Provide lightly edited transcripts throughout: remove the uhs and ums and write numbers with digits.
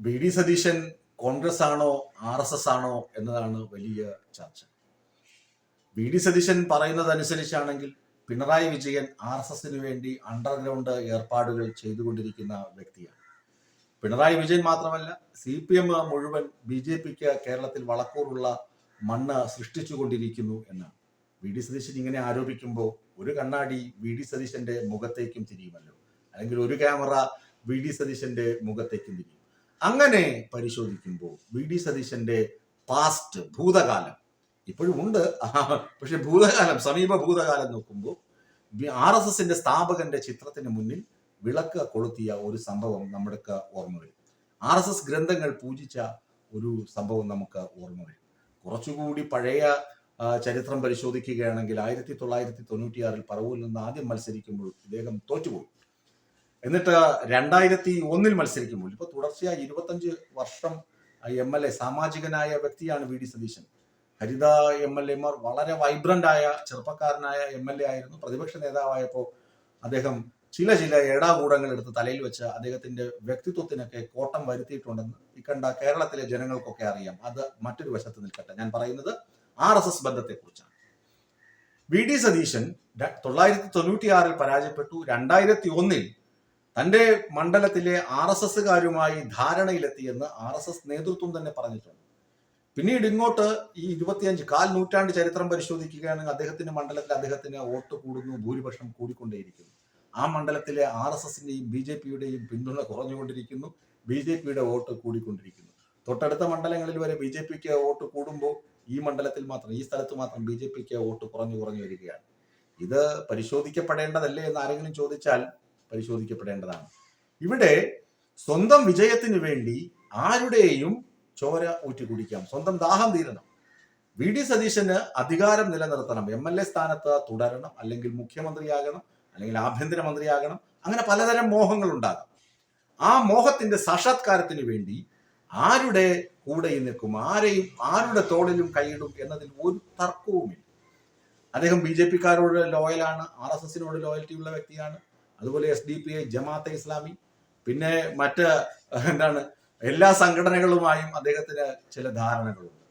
V D Satheesan Congress ആണോ RSS ആണോ എന്നതാണ് വലിയ ചർച്ച. വി ഡി സതീശൻ പറയുന്നതനുസരിച്ചാണെങ്കിൽ പിണറായി വിജയൻ RSSന് വേണ്ടി അണ്ടർഗ്രൗണ്ട് ഏർപ്പാടുകൾ ചെയ്തുകൊണ്ടിരിക്കുന്ന വ്യക്തിയാണ്. പിണറായി വിജയൻ മാത്രമല്ല, CPM മുഴുവൻ BJPക്ക് കേരളത്തിൽ വളക്കൂറുള്ള മണ്ണ് സൃഷ്ടിച്ചുകൊണ്ടിരിക്കുന്നു എന്നാണ്. വി ഡി സതീശൻ ഇങ്ങനെ ആരോപിക്കുമ്പോൾ ഒരു കണ്ണാടി വി ഡി സതീശന്റെ മുഖത്തേക്കും തിരിയുമല്ലോ, അല്ലെങ്കിൽ ഒരു ക്യാമറ വി ഡി സതീശന്റെ മുഖത്തേക്കും തിരിയും. അങ്ങനെ പരിശോധിക്കുമ്പോൾ വി ഡി സതീശന്റെ പാസ്റ്റ്, ഭൂതകാലം ഇപ്പോഴും ഉണ്ട്, പക്ഷെ ഭൂതകാലം, സമീപ ഭൂതകാലം നോക്കുമ്പോൾ RSSന്റെ സ്ഥാപകന്റെ ചിത്രത്തിന് മുന്നിൽ വിളക്ക് കൊളുത്തിയ ഒരു സംഭവം നമ്മുടെയൊക്കെ ഓർമ്മ വരും. RSS ഗ്രന്ഥങ്ങൾ പൂജിച്ച ഒരു സംഭവം നമുക്ക് ഓർമ്മ വരും. കുറച്ചുകൂടി പഴയ ചരിത്രം പരിശോധിക്കുകയാണെങ്കിൽ 1996 പറവൂരിൽ നിന്ന് ആദ്യം മത്സരിക്കുമ്പോൾ ഇദ്ദേഹം തോറ്റുപോയി. എന്നിട്ട് 2001 മത്സരിക്കുമ്പോൾ, ഇപ്പൊ തുടർച്ചയായി 25 വർഷം MLA, സാമാജികനായ വ്യക്തിയാണ് വി ഡി സതീശൻ. ഹരിത MLA മാർ വളരെ വൈബ്രന്റ് ആയ ചെറുപ്പക്കാരനായ MLA ആയിരുന്നു. പ്രതിപക്ഷ നേതാവായപ്പോൾ അദ്ദേഹം ചില ഏടാകൂടങ്ങൾ എടുത്ത് തലയിൽ വെച്ച് അദ്ദേഹത്തിന്റെ വ്യക്തിത്വത്തിനൊക്കെ കോട്ടം വരുത്തിയിട്ടുണ്ടെന്ന് ഇക്കണ്ട കേരളത്തിലെ ജനങ്ങൾക്കൊക്കെ അറിയാം. അത് മറ്റൊരു വശത്ത് നിൽക്കട്ടെ. ഞാൻ പറയുന്നത് RSS ബന്ധത്തെക്കുറിച്ചാണ്. വി ഡി സതീശൻ 1996 പരാജയപ്പെട്ടു. 2001 തന്റെ മണ്ഡലത്തിലെ RSSകാരുമായി ധാരണയിലെത്തിയെന്ന് RSS നേതൃത്വം തന്നെ പറഞ്ഞിട്ടുണ്ട്. പിന്നീട് ഇങ്ങോട്ട് ഈ 25 നൂറ്റാണ്ട് ചരിത്രം പരിശോധിക്കുകയാണെങ്കിൽ അദ്ദേഹത്തിന്റെ മണ്ഡലത്തിൽ അദ്ദേഹത്തിന് വോട്ട് കൂടുന്നു, ഭൂരിപക്ഷം കൂടിക്കൊണ്ടേയിരിക്കുന്നു. ആ മണ്ഡലത്തിലെ RSSന്റെയും BJPയുടെയും പിന്തുണ കുറഞ്ഞുകൊണ്ടിരിക്കുന്നു, BJPയുടെ വോട്ട് കൂടിക്കൊണ്ടിരിക്കുന്നു. തൊട്ടടുത്ത മണ്ഡലങ്ങളിൽ വരെ BJPക്ക് വോട്ട് കൂടുമ്പോൾ ഈ മണ്ഡലത്തിൽ മാത്രം, ഈ സ്ഥലത്ത് മാത്രം BJPക്ക് വോട്ട് കുറഞ്ഞു വരികയാണ്. ഇത് പരിശോധിക്കപ്പെടേണ്ടതല്ലേ എന്ന് ആരെങ്കിലും ചോദിച്ചാൽ പരിശോധിക്കപ്പെടേണ്ടതാണ്. ഇവിടെ സ്വന്തം വിജയത്തിന് വേണ്ടി ആരുടെയും ചോര ഊറ്റി കുടിക്കാം, സ്വന്തം ദാഹം തീരണം. വി ഡി സതീശന് അധികാരം നിലനിർത്തണം, MLA സ്ഥാനത്ത് തുടരണം, അല്ലെങ്കിൽ മുഖ്യമന്ത്രിയാകണം, അല്ലെങ്കിൽ ആഭ്യന്തരമന്ത്രിയാകണം. അങ്ങനെ പലതരം മോഹങ്ങൾ ഉണ്ടാകാം. ആ മോഹത്തിന്റെ സാക്ഷാത്കാരത്തിന് വേണ്ടി ആരുടെ കൂടെയും നിൽക്കും, ആരുടെ തോളിലും കൈയിടും എന്നതിൽ ഒരു തർക്കവുമില്ല. അദ്ദേഹം BJPക്കാരോട് ലോയലാണ്, RSSനോട് ലോയൽറ്റിയുള്ള വ്യക്തിയാണ്. അതുപോലെ SDPI, ജമാഅത്തെ ഇസ്ലാമി, പിന്നെ മറ്റ് എല്ലാ സംഘടനകളുമായും അദ്ദേഹത്തിന് ചില ധാരണകളുണ്ട്.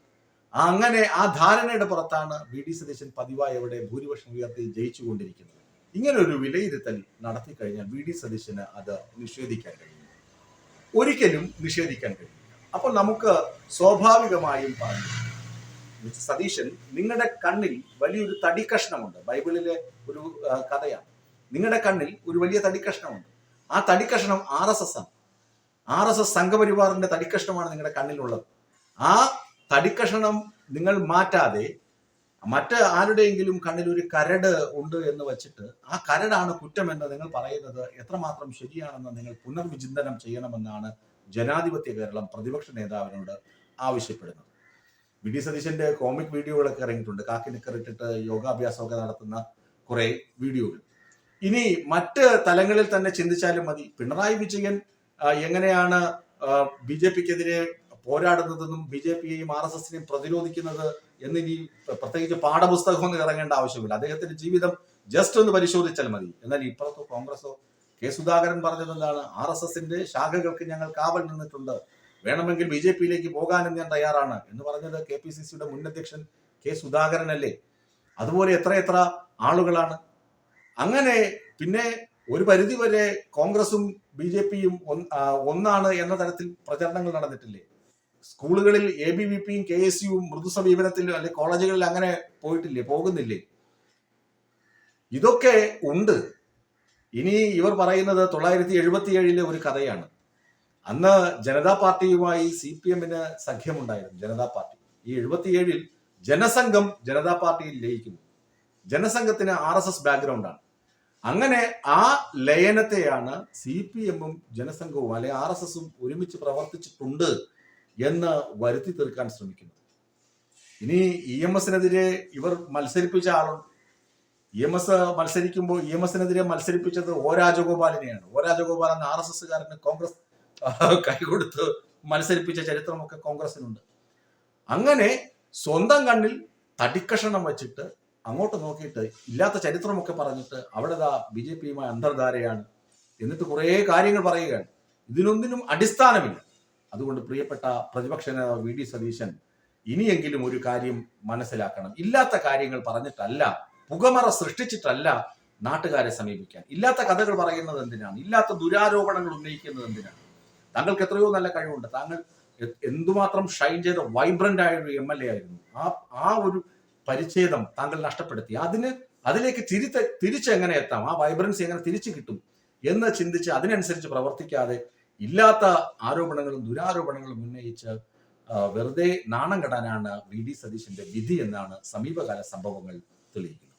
അങ്ങനെ ആ ധാരണയുടെ പുറത്താണ് വി ഡി സതീശൻ പതിവായി അവിടെ ഭൂരിപക്ഷം ഉയർത്തി ജയിച്ചുകൊണ്ടിരിക്കുന്നത്. ഇങ്ങനെ ഒരു വിലയിരുത്തൽ നടത്തി കഴിഞ്ഞാൽ വി ഡി സതീശന് അത് നിഷേധിക്കാൻ കഴിയും, ഒരിക്കലും നിഷേധിക്കാൻ കഴിയും. അപ്പോൾ നമുക്ക് സ്വാഭാവികമായും പറഞ്ഞു, മിസ്റ്റർ സതീശൻ, നിങ്ങളുടെ കണ്ണിൽ വലിയൊരു തടിക്കഷ്ണമുണ്ട്. ബൈബിളിലെ ഒരു കഥയാണ്. നിങ്ങളുടെ കണ്ണിൽ ഒരു വലിയ തടിക്കഷ്ണമുണ്ട്. ആ തടിക്കഷ്ണം RSS ആണ്. RSS സംഘപരിവാറിന്റെ തടിക്കഷ്ണമാണ് നിങ്ങളുടെ കണ്ണിലുള്ളത്. ആ തടിക്കഷ്ണം നിങ്ങൾ മാറ്റാതെ മറ്റ് ആരുടെയെങ്കിലും കണ്ണിൽ ഒരു കരട് ഉണ്ട് എന്ന് വെച്ചിട്ട് ആ കരടാണ് കുറ്റമെന്ന് നിങ്ങൾ പറയുന്നത് എത്രമാത്രം ശരിയാണെന്ന് നിങ്ങൾ പുനർവിചിന്തനം ചെയ്യണമെന്നാണ് ജനാധിപത്യ കേരളം പ്രതിപക്ഷ നേതാവിനോട് ആവശ്യപ്പെടുന്നത്. വി ഡി സതീശന്റെ കോമിക് വീഡിയോകളൊക്കെ ഇറങ്ങിയിട്ടുണ്ട്. കാക്കി നിക്കറിട്ടിട്ട് യോഗാഭ്യാസമൊക്കെ നടത്തുന്ന കുറെ വീഡിയോകൾ. ഇനി മറ്റ് തലങ്ങളിൽ തന്നെ ചിന്തിച്ചാലും മതി. പിണറായി വിജയൻ എങ്ങനെയാണ് BJPക്കെതിരെ പോരാടുന്നതെന്നും BJPയെയും RSSനെയും പ്രതിരോധിക്കുന്നത് എന്നിനി പ്രത്യേകിച്ച് പാഠപുസ്തകമൊന്നും ഇറങ്ങേണ്ട ആവശ്യമില്ല. അദ്ദേഹത്തിന്റെ ജീവിതം ജസ്റ്റ് ഒന്ന് പരിശോധിച്ചാൽ മതി. എന്നാൽ ഇപ്പുറത്തോ കോൺഗ്രസോ കെ സുധാകരൻ പറഞ്ഞത് എന്താണ്? RSSന്റെ ശാഖകൾക്ക് ഞങ്ങൾ കാവൽ നിന്നിട്ടുണ്ട്, വേണമെങ്കിൽ BJPയിലേക്ക് പോകാനും ഞാൻ തയ്യാറാണ് എന്ന് പറഞ്ഞത് KPCCയുടെ മുൻ അധ്യക്ഷൻ കെ സുധാകരനല്ലേ? അതുപോലെ എത്ര ആളുകളാണ്. അങ്ങനെ പിന്നെ ഒരു പരിധിവരെ കോൺഗ്രസും BJPയും ഒന്നാണ് എന്ന തരത്തിൽ പ്രചരണങ്ങൾ നടന്നിട്ടില്ലേ? സ്കൂളുകളിൽ ABVPയും KSUവും മൃദു സമീപനത്തിൽ, അല്ലെങ്കിൽ കോളേജുകളിൽ അങ്ങനെ പോയിട്ടില്ലേ, പോകുന്നില്ലേ? ഇതൊക്കെ ഉണ്ട്. ഇനി ഇവർ പറയുന്നത് 1977 ഒരു കഥയാണ്. അന്ന് ജനതാ പാർട്ടിയുമായി CPMന് സഖ്യമുണ്ടായിരുന്നു. ജനതാ പാർട്ടി ഈ 77 ജനസംഘം ജനതാ പാർട്ടിയിൽ ലയിക്കുന്നു. ജനസംഘത്തിന് RSS ബാക്ക്ഗ്രൗണ്ടാണ്. അങ്ങനെ ആ ലയനത്തെയാണ് CPMും ജനസംഘവും അല്ലെ RSSും ഒരുമിച്ച് പ്രവർത്തിച്ചിട്ടുണ്ട് എന്ന് വരുത്തി തീർക്കാൻ ശ്രമിക്കുന്നത്. ഇനി EMSനെതിരെ ഇവർ മത്സരിപ്പിച്ച ആളുണ്ട്. EMS മത്സരിക്കുമ്പോൾ EMSനെതിരെ മത്സരിപ്പിച്ചത് O രാജഗോപാലിനെയാണ്. O രാജഗോപാൽ എന്ന RSSകാരന് കോൺഗ്രസ് കൈകൊടുത്ത് മത്സരിപ്പിച്ച ചരിത്രമൊക്കെ കോൺഗ്രസിനുണ്ട്. അങ്ങനെ സ്വന്തം കണ്ണിൽ തടിക്കഷണം വെച്ചിട്ട് അങ്ങോട്ട് നോക്കിയിട്ട് ഇല്ലാത്ത ചരിത്രമൊക്കെ പറഞ്ഞിട്ട് അവിടെ BJPയുമായി അന്തർധാരയാണ് എന്നിട്ട് കുറേ കാര്യങ്ങൾ പറയുകയാണ്. ഇതിനൊന്നിനും അടിസ്ഥാനമില്ല. അതുകൊണ്ട് പ്രിയപ്പെട്ട പ്രതിപക്ഷ നേതാവ് വി ഡി സതീശൻ ഇനിയെങ്കിലും ഒരു കാര്യം മനസ്സിലാക്കണം. ഇല്ലാത്ത കാര്യങ്ങൾ പറഞ്ഞിട്ടല്ല, പുകമറ സൃഷ്ടിച്ചിട്ടല്ല നാട്ടുകാരെ സമീപിക്കാൻ. ഇല്ലാത്ത കഥകൾ പറയുന്നത് എന്തിനാണ്? ഇല്ലാത്ത ദുരാരോപണങ്ങൾ ഉന്നയിക്കുന്നത് എന്തിനാണ്? താങ്കൾക്ക് എത്രയോ നല്ല കഴിവുണ്ട്. താങ്കൾ എന്തുമാത്രം ഷൈൻ ചെയ്ത വൈബ്രന്റ് ആയ ഒരു MLA ആയിരുന്നു. ആ ഒരു പരിച്ഛേദം താങ്കൾ നഷ്ടപ്പെടുത്തി. അതിലേക്ക് തിരിച്ചെങ്ങനെ എത്താം, ആ വൈബ്രൻസി എങ്ങനെ തിരിച്ചു കിട്ടും എന്ന് ചിന്തിച്ച് അതിനനുസരിച്ച് പ്രവർത്തിക്കാതെ ഇല്ലാത്ത ആരോപണങ്ങളും ദുരാരോപണങ്ങളും ഉന്നയിച്ച് വെറുതെ നാണം കെടാനാണ് വി ഡി സതീശന്റെ വിധി എന്നാണ് സമീപകാല സംഭവങ്ങൾ തെളിയിക്കുന്നത്.